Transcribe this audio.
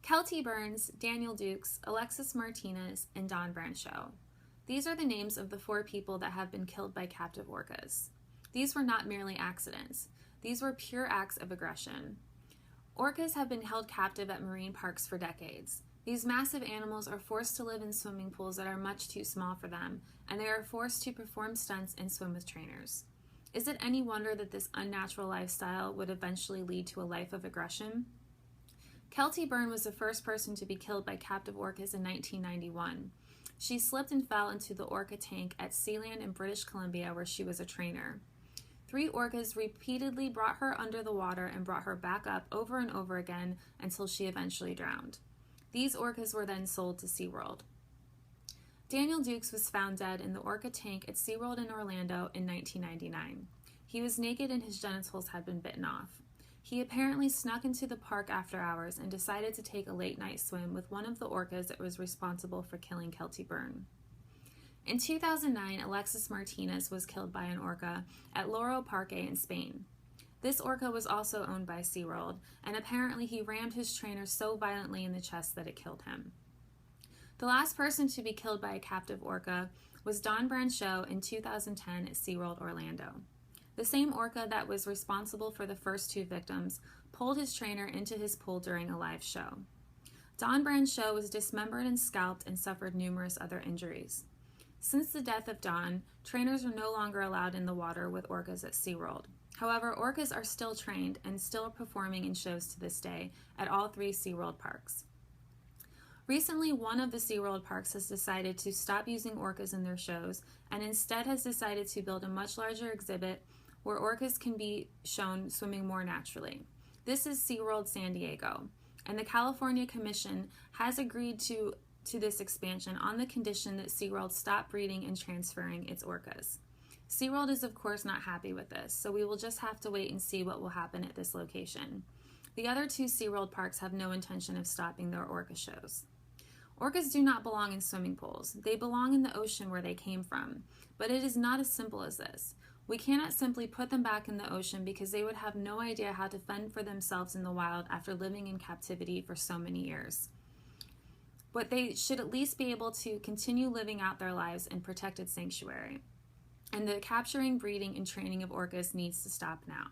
Kelty Burns, Daniel Dukes, Alexis Martinez, and Don Brancheau. These are the names of the 4 people that have been killed by captive orcas. These were not merely accidents. These were pure acts of aggression. Orcas have been held captive at marine parks for decades. These massive animals are forced to live in swimming pools that are much too small for them, and they are forced to perform stunts and swim with trainers. Is it any wonder that this unnatural lifestyle would eventually lead to a life of aggression? Kelty Burn was the first person to be killed by captive orcas in 1991. She slipped and fell into the orca tank at Sealand in British Columbia, where she was a trainer. 3 orcas repeatedly brought her under the water and brought her back up over and over again until she eventually drowned. These orcas were then sold to SeaWorld. Daniel Dukes was found dead in the orca tank at SeaWorld in Orlando in 1999. He was naked and his genitals had been bitten off. He apparently snuck into the park after hours and decided to take a late-night swim with one of the orcas that was responsible for killing Kelty Burn. In 2009, Alexis Martinez was killed by an orca at Loro Parque in Spain. This orca was also owned by SeaWorld, and apparently he rammed his trainer so violently in the chest that it killed him. The last person to be killed by a captive orca was Don Brancheau in 2010 at SeaWorld Orlando. The same orca that was responsible for the first 2 victims pulled his trainer into his pool during a live show. Don Brancheau was dismembered and scalped and suffered numerous other injuries. Since the death of Don, trainers are no longer allowed in the water with orcas at SeaWorld. However, orcas are still trained and still performing in shows to this day at all 3 SeaWorld parks. Recently, one of the SeaWorld parks has decided to stop using orcas in their shows and instead has decided to build a much larger exhibit where orcas can be shown swimming more naturally. This is SeaWorld San Diego, and the California Commission has agreed to this expansion on the condition that SeaWorld stop breeding and transferring its orcas. SeaWorld is of course not happy with this, so we will just have to wait and see what will happen at this location. The other 2 SeaWorld parks have no intention of stopping their orca shows. Orcas do not belong in swimming pools. They belong in the ocean where they came from, but it is not as simple as this. We cannot simply put them back in the ocean because they would have no idea how to fend for themselves in the wild after living in captivity for so many years. But they should at least be able to continue living out their lives in protected sanctuary. And the capturing, breeding, and training of orcas needs to stop now.